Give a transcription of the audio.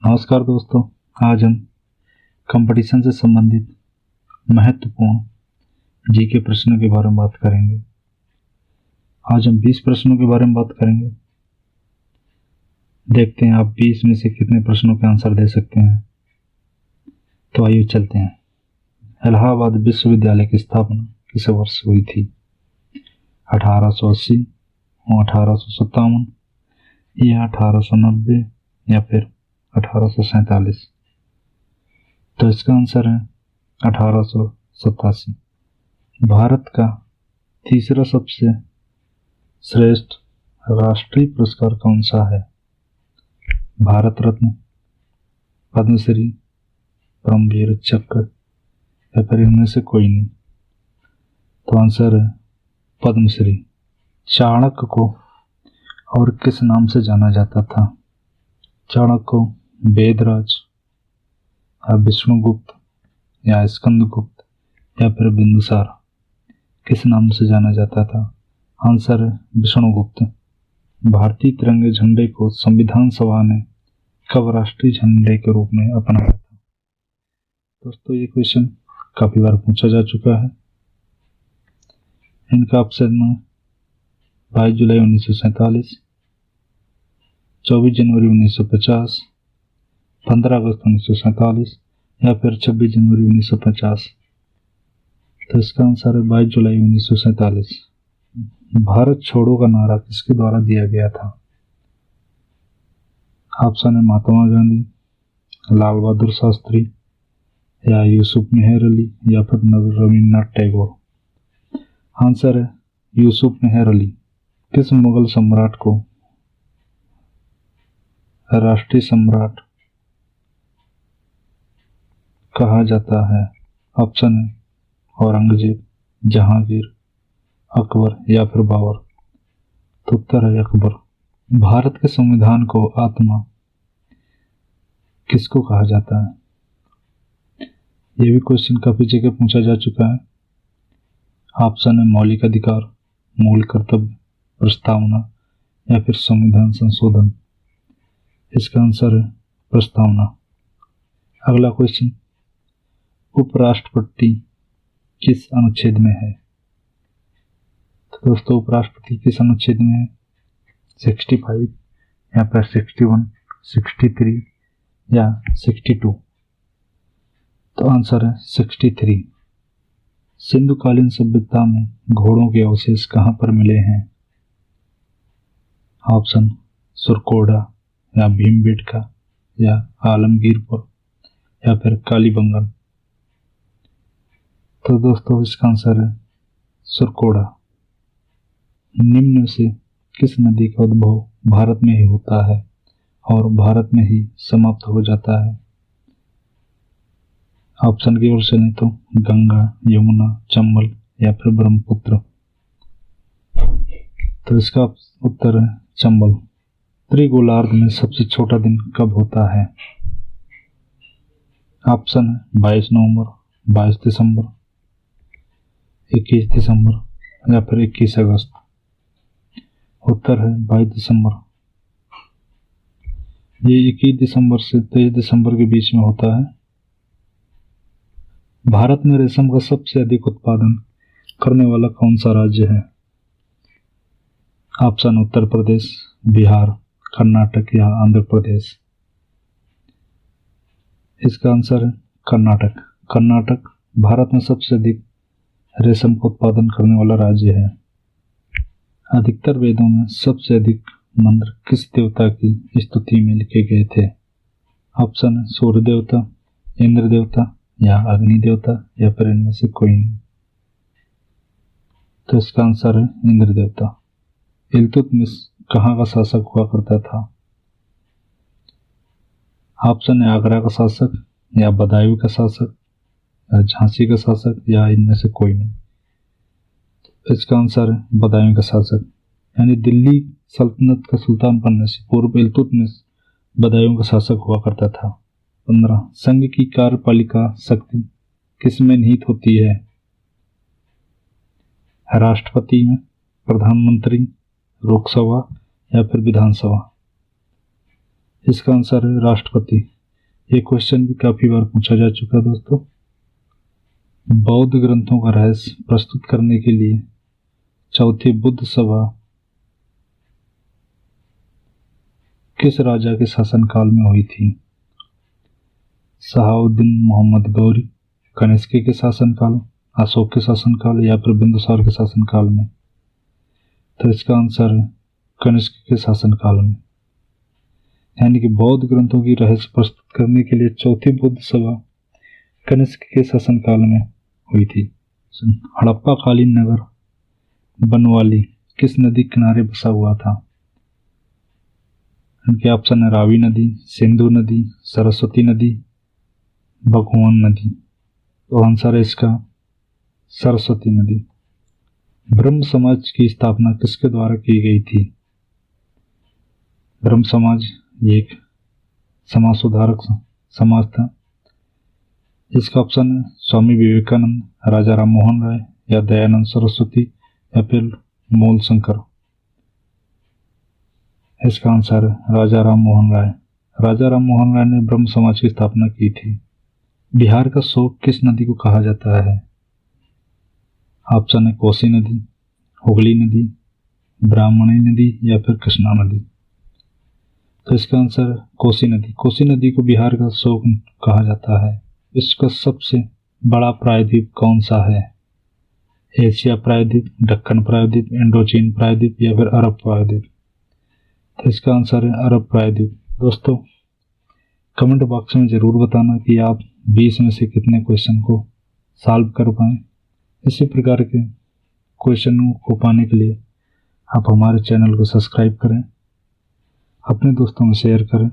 नमस्कार दोस्तों। आज हम कंपटीशन से संबंधित महत्वपूर्ण जीके प्रश्नों के बारे में बात करेंगे। आज हम 20 प्रश्नों के बारे में बात करेंगे। देखते हैं आप 20 में से कितने प्रश्नों के आंसर दे सकते हैं। तो आइए चलते हैं। इलाहाबाद विश्वविद्यालय की स्थापना किस वर्ष हुई थी? 1880, 1857 या 1890 या फिर 1847? तो इसका आंसर है 1887। भारत का तीसरा सबसे श्रेष्ठ राष्ट्रीय पुरस्कार कौन सा है? भारत रत्न, पद्मश्री, परमवीर चक्र या फिर इनमें से कोई नहीं? तो आंसर है पद्मश्री। चाणक्य को और किस नाम से जाना जाता था? चाणक्य को वेदराज या विष्णुगुप्त या स्कंदगुप्त या फिर बिंदुसार किस नाम से जाना जाता था? आंसर है विष्णुगुप्त। भारतीय तिरंगे झंडे को संविधान सभा ने कब राष्ट्रीय झंडे के रूप में अपनाया था? दोस्तों ये क्वेश्चन काफी बार पूछा जा चुका है। इनका ऑप्शन है 22 जुलाई 1947, 24 जनवरी 1950, 15 अगस्त 1947 या फिर 26 जनवरी 1950? तो इसका आंसर है 22 जुलाई 1947। भारत छोड़ो का नारा किसके द्वारा दिया गया था? ऑप्शन है महात्मा गांधी, लाल बहादुर शास्त्री या यूसुफ मेहर अली या फिर रविन्द्रनाथ टैगोर? आंसर है यूसुफ मेहर अली। किस मुगल सम्राट को राष्ट्रीय सम्राट कहा जाता है? ऑप्शन है औरंगजेब, जहांगीर, अकबर या फिर बाबर? तो उत्तर है अकबर। भारत के संविधान को आत्मा किसको कहा जाता है? ये भी क्वेश्चन काफी जगह पूछा जा चुका है। ऑप्शन है मौलिक अधिकार, मूल कर्तव्य, प्रस्तावना या फिर संविधान संशोधन? इसका आंसर है प्रस्तावना। अगला क्वेश्चन, उपराष्ट्रपति किस अनुच्छेद में है? तो दोस्तों उपराष्ट्रपति किस अनुच्छेद में है? 65 या फिर 61, 63 या 62? तो आंसर है 63। सिंधुकालीन सभ्यता में घोड़ों के अवशेष कहां पर मिले हैं? ऑप्शन सुरकोड़ा या भीमबेटका या आलमगीरपुर या फिर कालीबंगन? तो दोस्तों इसका आंसर है सुरकोड़ा। निम्न से किस नदी का उद्भव भारत में ही होता है और भारत में ही समाप्त हो जाता है? ऑप्शन की ओर से नहीं तो गंगा, यमुना, चंबल या फिर ब्रह्मपुत्र? तो इसका उत्तर है चंबल। त्रिगोलार्ध में सबसे छोटा दिन कब होता है? ऑप्शन है 22 नवंबर, 22 दिसंबर, 21 दिसंबर या फिर 21 अगस्त? उत्तर है 22 दिसंबर। ये 21 दिसंबर से 23 दिसंबर के बीच में होता है। भारत में रेशम का सबसे अधिक उत्पादन करने वाला कौन सा राज्य है? ऑप्शन उत्तर प्रदेश, बिहार, कर्नाटक या आंध्र प्रदेश? इसका आंसर है कर्नाटक। कर्नाटक भारत में सबसे अधिक रेशम का उत्पादन करने वाला राज्य है। अधिकतर वेदों में सबसे अधिक मंत्र किस देवता की स्तुति में लिखे गए थे? ऑप्शन है सूर्य देवता, इंद्र देवता या अग्नि देवता या फिर इनमें से कोई नहीं? तो इसका आंसर है इंद्र देवता। इल्तुतमिश कहाँ का शासक हुआ करता था? ऑप्शन है आगरा का शासक या बदायूं का शासक या झांसी का शासक या इनमें से कोई नहीं? इसका आंसर है बदायूं का शासक। यानी दिल्ली सल्तनत का सुल्तान बनने से पूर्व इल्तुतमिश बदायूं का शासक हुआ करता था। 15 संघ की कार्यपालिका शक्ति किसमें निहित होती है? राष्ट्रपति में, प्रधानमंत्री, लोकसभा या फिर विधानसभा? इसका आंसर है राष्ट्रपति। ये क्वेश्चन भी काफी बार पूछा जा चुका है दोस्तों। बौद्ध ग्रंथों का रहस्य प्रस्तुत करने के लिए चौथी बुद्ध सभा किस राजा के शासनकाल में हुई थी? सहाउद्दीन मोहम्मद गौरी, कनिष्क के शासनकाल, अशोक के शासनकाल या फिर बिंदुसार के शासनकाल में? तो इसका आंसर है कनिष्क के शासनकाल में। यानी कि बौद्ध ग्रंथों की रहस्य प्रस्तुत करने के लिए चौथी बुद्ध सभा कनिष्क के शासनकाल में हुई थी। हड़प्पा कालीन नगर बनवाली किस नदी किनारे बसा हुआ था? इनके ऑप्शन है रावी नदी, सिंधु नदी, सरस्वती नदी, भगवान नदी। तो आंसर है इसका सरस्वती नदी। ब्रह्म समाज की स्थापना किसके द्वारा की गई थी? ब्रह्म समाज ये एक समाज सुधारक समाज था। इसका ऑप्शन है स्वामी विवेकानंद, राजा राम मोहन राय या दयानंद सरस्वती या फिर मूल शंकर। इसका आंसर है राजा राम मोहन राय। राजा राम मोहन राय ने ब्रह्म समाज की स्थापना की थी। बिहार का शोक किस नदी को कहा जाता है? ऑप्शन है कोसी नदी, हुगली नदी, ब्राह्मणी नदी या फिर कृष्णा नदी। तो इसका आंसर कोसी नदी। कोसी नदी को बिहार का शोक कहा जाता है। इसका सबसे बड़ा प्रायद्वीप कौन सा है? एशिया प्रायद्वीप, दक्कन प्रायद्वीप, इंडोचीन प्रायद्वीप या फिर अरब प्रायद्वीप? तो इसका आंसर है अरब प्रायद्वीप। दोस्तों कमेंट बॉक्स में ज़रूर बताना कि आप 20 में से कितने क्वेश्चन को सॉल्व कर पाएँ। इसी प्रकार के क्वेश्चनों को पाने के लिए आप हमारे चैनल को सब्सक्राइब करें, अपने दोस्तों में शेयर करें।